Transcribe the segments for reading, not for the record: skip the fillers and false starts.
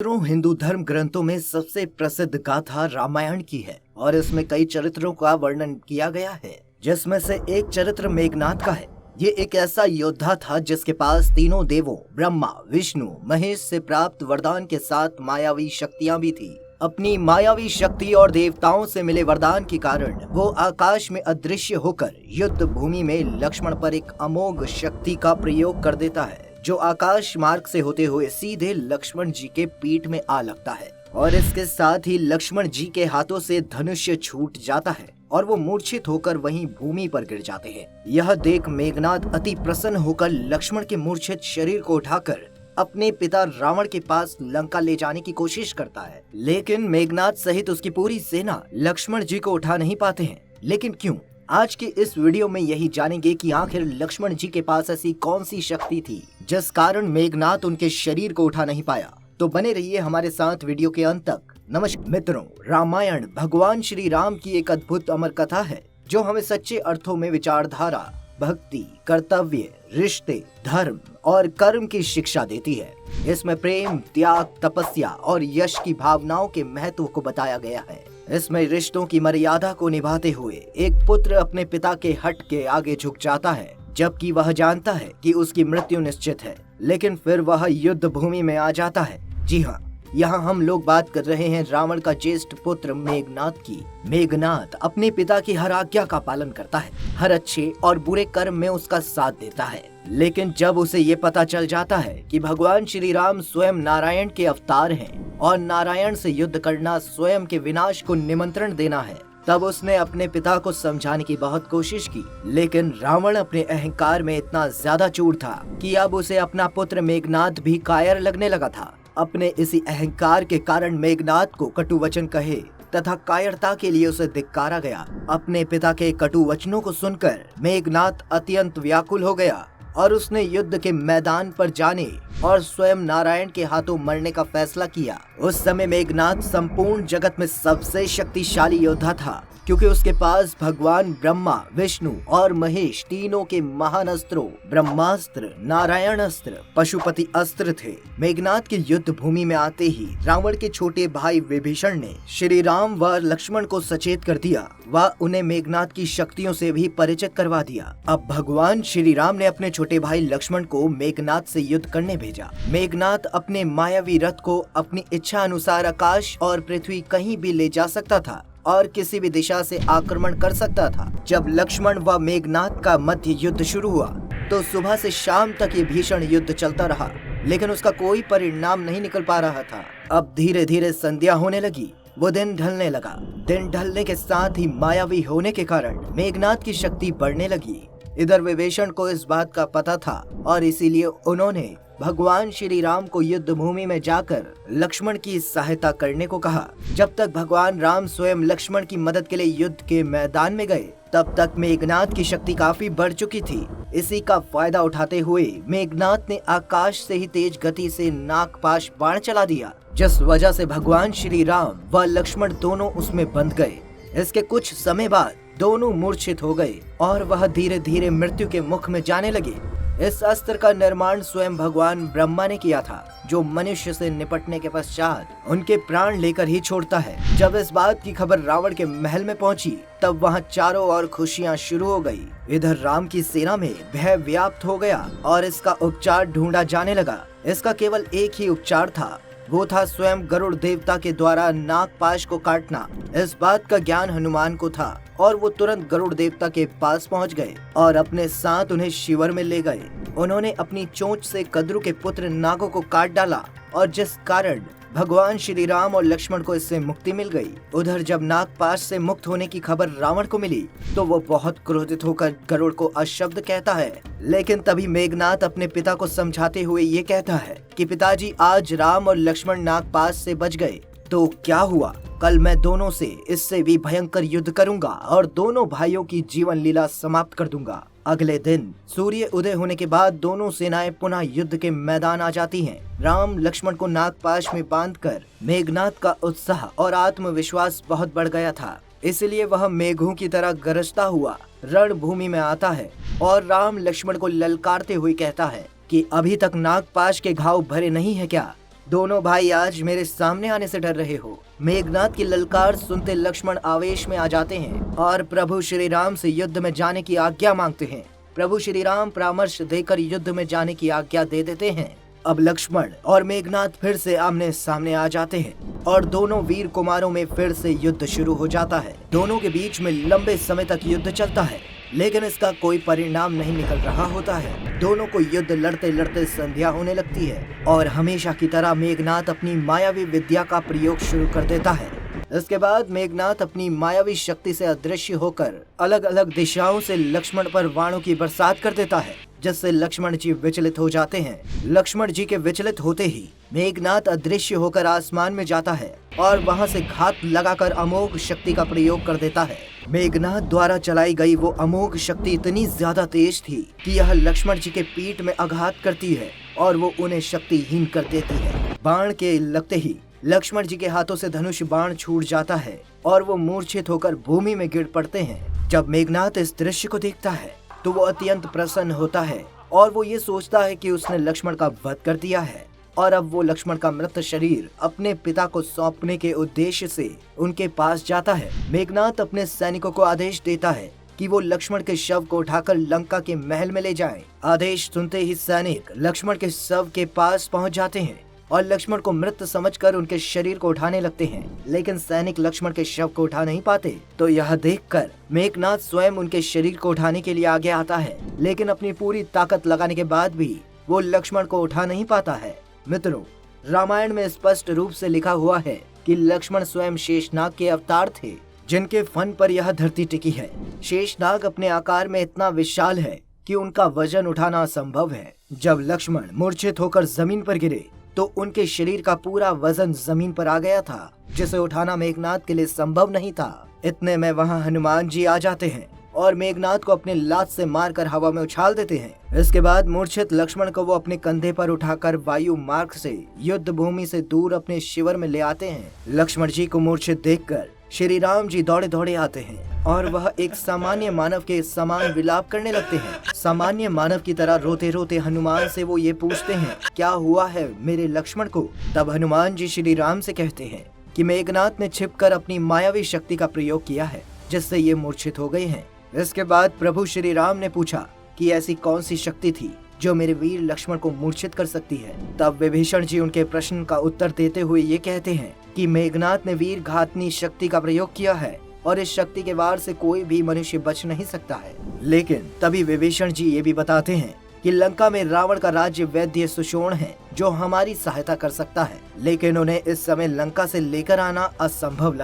हिंदू धर्म ग्रंथों में सबसे प्रसिद्ध गाथा रामायण की है और इसमें कई चरित्रों का वर्णन किया गया है, जिसमें से एक चरित्र मेघनाद का है। ये एक ऐसा योद्धा था जिसके पास तीनों देवों ब्रह्मा, विष्णु, महेश से प्राप्त वरदान के साथ मायावी शक्तियां भी थी। अपनी मायावी शक्ति और देवताओं से मिले वरदान के कारण वो आकाश में अदृश्य होकर युद्ध भूमि में लक्ष्मण पर एक अमोघ शक्ति का प्रयोग कर देता है, जो आकाश मार्ग से होते हुए सीधे लक्ष्मण जी के पीठ में आ लगता है और इसके साथ ही लक्ष्मण जी के हाथों से धनुष्य छूट जाता है और वो मूर्छित होकर वहीं भूमि पर गिर जाते हैं। यह देख मेघनाद अति प्रसन्न होकर लक्ष्मण के मूर्छित शरीर को उठाकर अपने पिता रावण के पास लंका ले जाने की कोशिश करता है, लेकिन मेघनाद सहित उसकी पूरी सेना लक्ष्मण जी को उठा नहीं पाते हैं। लेकिन क्यों? आज के इस वीडियो में यही जानेंगे कि आखिर लक्ष्मण जी के पास ऐसी कौन सी शक्ति थी जिस कारण मेघनाद उनके शरीर को उठा नहीं पाया। तो बने रहिए हमारे साथ वीडियो के अंत तक। नमस्कार मित्रों, रामायण भगवान श्री राम की एक अद्भुत अमर कथा है जो हमें सच्चे अर्थों में विचारधारा, भक्ति, कर्तव्य, रिश्ते, धर्म और कर्म की शिक्षा देती है। इसमें प्रेम, त्याग, तपस्या और यश की भावनाओं के महत्व को बताया गया है। इसमें रिश्तों की मर्यादा को निभाते हुए एक पुत्र अपने पिता के हट के आगे झुक जाता है, जबकि वह जानता है कि उसकी मृत्यु निश्चित है, लेकिन फिर वह युद्ध भूमि में आ जाता है। जी हाँ, यहाँ हम लोग बात कर रहे हैं रावण का ज्येष्ठ पुत्र मेघनाद की। मेघनाद अपने पिता की हर आज्ञा का पालन करता है, हर अच्छे और बुरे कर्म में उसका साथ देता है। लेकिन जब उसे ये पता चल जाता है कि भगवान श्री राम स्वयं नारायण के अवतार हैं और नारायण से युद्ध करना स्वयं के विनाश को निमंत्रण देना है, तब उसने अपने पिता को समझाने की बहुत कोशिश की। लेकिन रावण अपने अहंकार में इतना ज्यादा चूर था कि अब उसे अपना पुत्र मेघनाद भी कायर लगने लगा था। अपने इसी अहंकार के कारण मेघनाद को कटु वचन कहे तथा कायरता के लिए उसे धिक्कारा गया। अपने पिता के कटु वचनों को सुनकर मेघनाद अत्यंत व्याकुल हो गया और उसने युद्ध के मैदान पर जाने और स्वयं नारायण के हाथों मरने का फैसला किया। उस समय मेघनाद संपूर्ण जगत में सबसे शक्तिशाली योद्धा था, क्योंकि उसके पास भगवान ब्रह्मा, विष्णु और महेश तीनों के महान अस्त्रों ब्रह्मास्त्र, नारायण अस्त्र, पशुपति अस्त्र थे। मेघनाद के युद्ध भूमि में आते ही रावण के छोटे भाई विभीषण ने श्री राम व लक्ष्मण को सचेत कर दिया व उन्हें मेघनाद की शक्तियों से भी परिचित करवा दिया। अब भगवान श्री राम ने अपने छोटे भाई लक्ष्मण को मेघनाद से युद्ध करने भेजा। मेघनाद अपने मायावी रथ को अपनी इच्छा अनुसार आकाश और पृथ्वी कहीं भी ले जा सकता था और किसी भी दिशा से आक्रमण कर सकता था। जब लक्ष्मण व मेघनाद का मध्य युद्ध शुरू हुआ तो सुबह से शाम तक ये भीषण युद्ध चलता रहा, लेकिन उसका कोई परिणाम नहीं निकल पा रहा था। अब धीरे धीरे संध्या होने लगी, वो दिन ढलने लगा। दिन ढलने के साथ ही मायावी होने के कारण मेघनाद की शक्ति बढ़ने लगी। इधर विभीषण को इस बात का पता था और इसीलिए उन्होंने भगवान श्री राम को युद्ध भूमि में जाकर लक्ष्मण की सहायता करने को कहा। जब तक भगवान राम स्वयं लक्ष्मण की मदद के लिए युद्ध के मैदान में गए, तब तक मेघनाद की शक्ति काफी बढ़ चुकी थी। इसी का फायदा उठाते हुए मेघनाद ने आकाश से ही तेज गति से नागपाश बाण चला दिया, जिस वजह से भगवान श्री राम व लक्ष्मण दोनों उसमें बंध गए। इसके कुछ समय बाद दोनों मूर्छित हो गए और वह धीरे धीरे मृत्यु के मुख में जाने लगे। इस अस्त्र का निर्माण स्वयं भगवान ब्रह्मा ने किया था, जो मनुष्य से निपटने के पश्चात उनके प्राण लेकर ही छोड़ता है। जब इस बात की खबर रावण के महल में पहुंची, तब वहां चारों ओर खुशियां शुरू हो गई। इधर राम की सेना में भय व्याप्त हो गया और इसका उपचार ढूंढा जाने लगा। इसका केवल एक ही उपचार था, वो था स्वयं गरुड़ देवता के द्वारा नागपाश को काटना। इस बात का ज्ञान हनुमान को था और वो तुरंत गरुड़ देवता के पास पहुंच गए और अपने साथ उन्हें शिविर में ले गए। उन्होंने अपनी चोंच से कद्रु के पुत्र नागों को काट डाला और जिस कारण भगवान श्री राम और लक्ष्मण को इससे मुक्ति मिल गई। उधर जब नागपाश से मुक्त होने की खबर रावण को मिली तो वो बहुत क्रोधित होकर गरुड़ को अशब्द कहता है। लेकिन तभी मेघनाद अपने पिता को समझाते हुए ये कहता है कि पिताजी, आज राम और लक्ष्मण नागपाश से बच गए तो क्या हुआ, कल मैं दोनों से इससे भी भयंकर युद्ध करूंगा और दोनों भाइयों की जीवन लीला समाप्त कर दूंगा। अगले दिन सूर्य उदय होने के बाद दोनों सेनाएं पुनः युद्ध के मैदान आ जाती हैं। राम लक्ष्मण को नागपाश में बांधकर मेघनाद का उत्साह और आत्मविश्वास बहुत बढ़ गया था, इसलिए वह मेघों की तरह गरजता हुआ रणभूमि में आता है और राम लक्ष्मण को ललकारते हुए कहता है कि अभी तक नागपाश के घाव भरे नहीं है क्या? दोनों भाई आज मेरे सामने आने से डर रहे हो। मेघनाद की ललकार सुनते लक्ष्मण आवेश में आ जाते हैं और प्रभु श्री राम से युद्ध में जाने की आज्ञा मांगते हैं। प्रभु श्री राम परामर्श देकर युद्ध में जाने की आज्ञा दे देते हैं। अब लक्ष्मण और मेघनाद फिर से आमने सामने आ जाते हैं और दोनों वीर कुमारों में फिर से युद्ध शुरू हो जाता है। दोनों के बीच में लंबे समय तक युद्ध चलता है, लेकिन इसका कोई परिणाम नहीं निकल रहा होता है। दोनों को युद्ध लड़ते लड़ते संध्या होने लगती है और हमेशा की तरह मेघनाद अपनी मायावी विद्या का प्रयोग शुरू कर देता है। इसके बाद मेघनाद अपनी मायावी शक्ति से अदृश्य होकर अलग अलग दिशाओं से लक्ष्मण पर बाणों की बरसात कर देता है, जिससे लक्ष्मण जी विचलित हो जाते हैं। लक्ष्मण जी के विचलित होते ही मेघनाद अदृश्य होकर आसमान में जाता है और वहां से घात लगाकर अमोघ शक्ति का प्रयोग कर देता है। मेघनाद द्वारा चलाई गई वो अमोघ शक्ति इतनी ज्यादा तेज थी कि यह लक्ष्मण जी के पीठ में आघात करती है और वो उन्हें शक्तिहीन कर देती है। बाण के लगते ही लक्ष्मण जी के हाथों से धनुष बाण छूट जाता है और वो मूर्छित होकर भूमि में गिर पड़ते हैं। जब मेघनाद इस दृश्य को देखता है तो वो अत्यंत प्रसन्न होता है और वो ये सोचता है कि उसने लक्ष्मण का वध कर दिया है और अब वो लक्ष्मण का मृत शरीर अपने पिता को सौंपने के उद्देश्य से उनके पास जाता है। मेघनाद अपने सैनिकों को आदेश देता है कि वो लक्ष्मण के शव को उठाकर लंका के महल में ले जाएं। आदेश सुनते ही सैनिक लक्ष्मण के शव के पास पहुंच जाते हैं और लक्ष्मण को मृत समझकर उनके शरीर को उठाने लगते हैं, लेकिन सैनिक लक्ष्मण के शव को उठा नहीं पाते। तो यह देखकर मेघनाद स्वयं उनके शरीर को उठाने के लिए आगे आता है, लेकिन अपनी पूरी ताकत लगाने के बाद भी वो लक्ष्मण को उठा नहीं पाता है। मित्रों, रामायण में स्पष्ट रूप से लिखा हुआ है कि लक्ष्मण स्वयं शेषनाग के अवतार थे, जिनके फन पर यह धरती टिकी है। शेषनाग अपने आकार में इतना विशाल है कि उनका वजन उठाना असंभव है। जब लक्ष्मण मूर्छित होकर जमीन पर गिरे तो उनके शरीर का पूरा वजन जमीन पर आ गया था, जिसे उठाना मेघनाद के लिए संभव नहीं था। इतने में वहां हनुमान जी आ जाते हैं और मेघनाद को अपने लात से मारकर हवा में उछाल देते हैं। इसके बाद मूर्छित लक्ष्मण को वो अपने कंधे पर उठाकर वायु मार्ग से युद्ध भूमि से दूर अपने शिविर में ले आते हैं। लक्ष्मण जी को मूर्छित देखकर श्री राम जी दौड़े दौड़े आते हैं और वह एक सामान्य मानव के समान विलाप करने लगते हैं। सामान्य मानव की तरह रोते रोते हनुमान से वो ये पूछते हैं, क्या हुआ है मेरे लक्ष्मण को? तब हनुमान जी श्री राम से कहते हैं कि मेघनाद ने छिपकर अपनी मायावी शक्ति का प्रयोग किया है, जिससे ये मूर्छित हो गए हैं। इसके बाद प्रभु श्री राम ने पूछा कि ऐसी कौन सी शक्ति थी जो मेरे वीर लक्ष्मण को मूर्छित कर सकती है। तब विभीषण जी उनके प्रश्न का उत्तर देते हुए ये कहते हैं कि मेघनाद ने वीर घातनी शक्ति का प्रयोग किया है और इस शक्ति के वार से कोई भी मनुष्य बच नहीं सकता है। लेकिन तभी विभीषण जी ये भी बताते हैं कि लंका में रावण का राज्य वैद्य सुषोण है, जो हमारी सहायता कर सकता है, लेकिन उन्हें इस समय लंका से लेकर आना असंभव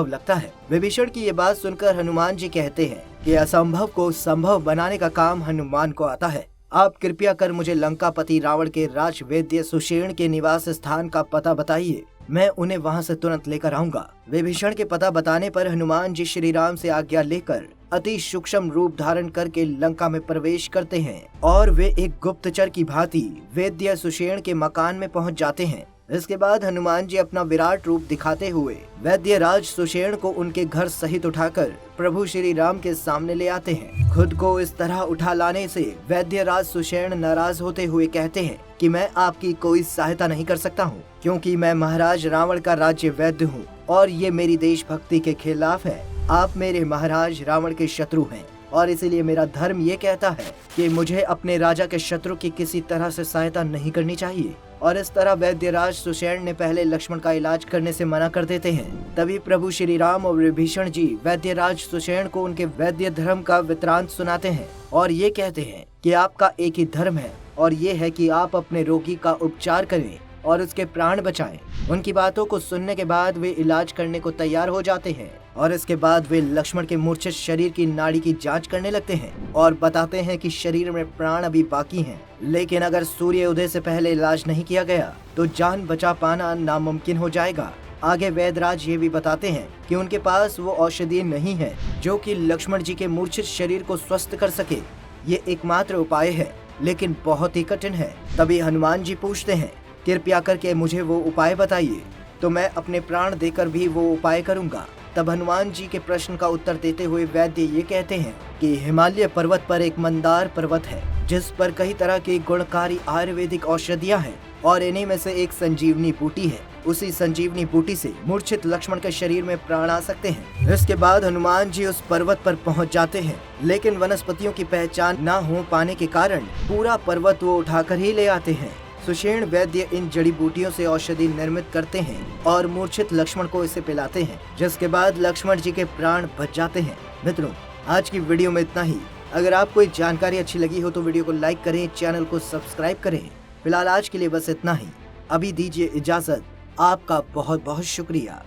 लगता है। विभीषण की ये बात सुनकर हनुमान जी कहते हैं कि असंभव को संभव बनाने का काम हनुमान को आता है। आप कृपया कर मुझे लंकापति रावण के राज वैद्य सुषेण के निवास स्थान का पता बताइए, मैं उन्हें वहां से तुरंत लेकर आऊंगा। विभीषण के पता बताने पर हनुमान जी श्री राम से आज्ञा लेकर अति सूक्ष्म रूप धारण करके लंका में प्रवेश करते हैं और वे एक गुप्तचर की भांति वैद्य सुषेण के मकान में पहुंच जाते हैं। इसके बाद हनुमान जी अपना विराट रूप दिखाते हुए वैद्य राज सुषेण को उनके घर सहित उठाकर प्रभु श्री राम के सामने ले आते हैं। खुद को इस तरह उठा लाने से वैद्य राज सुषेण नाराज होते हुए कहते हैं कि मैं आपकी कोई सहायता नहीं कर सकता हूँ, क्योंकि मैं महाराज रावण का राज्य वैद्य हूँ और ये मेरी देशभक्ति के खिलाफ है। आप मेरे महाराज रावण के शत्रु हैं और इसीलिए मेरा धर्म ये कहता है कि मुझे अपने राजा के शत्रु की किसी तरह से सहायता नहीं करनी चाहिए। और इस तरह वैद्यराज सुषेण ने पहले लक्ष्मण का इलाज करने से मना कर देते हैं। तभी प्रभु श्री राम और विभीषण जी वैद्यराज सुषेण को उनके वैद्य धर्म का वृत्तांत सुनाते हैं और ये कहते हैं कि आपका एक ही धर्म है और ये है कि आप अपने रोगी का उपचार करें और उसके प्राण बचाएं। उनकी बातों को सुनने के बाद वे इलाज करने को तैयार हो जाते हैं और इसके बाद वे लक्ष्मण के मूर्छित शरीर की नाड़ी की जांच करने लगते हैं और बताते हैं कि शरीर में प्राण अभी बाकी हैं, लेकिन अगर सूर्य उदय से पहले इलाज नहीं किया गया तो जान बचा पाना नामुमकिन हो जाएगा। आगे वैद्यराज ये भी बताते हैं कि उनके पास वो औषधि नहीं है जो कि लक्ष्मण जी के मूर्छित शरीर को स्वस्थ कर सके। ये एकमात्र उपाय है, लेकिन बहुत ही कठिन है। तभी हनुमान जी पूछते हैं, कृपया करके मुझे वो उपाय बताइए, तो मैं अपने प्राण देकर भी वो उपाय करूंगा। तब हनुमान जी के प्रश्न का उत्तर देते हुए वैद्य ये कहते हैं कि हिमालय पर्वत पर एक मंदार पर्वत है जिस पर कई तरह की गुणकारी आयुर्वेदिक औषधियाँ हैं और इन्हीं में से एक संजीवनी बूटी है। उसी संजीवनी बूटी से मूर्छित लक्ष्मण के शरीर में प्राण आ सकते हैं। इसके बाद हनुमान जी उस पर्वत पर पहुंच जाते हैं, लेकिन वनस्पतियों की पहचान न हो पाने के कारण पूरा पर्वत वो उठाकर ही ले आते हैं। सुषेण वैद्य इन जड़ी बूटियों से औषधि निर्मित करते हैं और मूर्छित लक्ष्मण को इसे पिलाते हैं, जिसके बाद लक्ष्मण जी के प्राण बच जाते हैं। मित्रों, आज की वीडियो में इतना ही। अगर आपको ये जानकारी अच्छी लगी हो तो वीडियो को लाइक करें, चैनल को सब्सक्राइब करें। फिलहाल आज के लिए बस इतना ही। अभी दीजिए इजाजत। आपका बहुत बहुत शुक्रिया।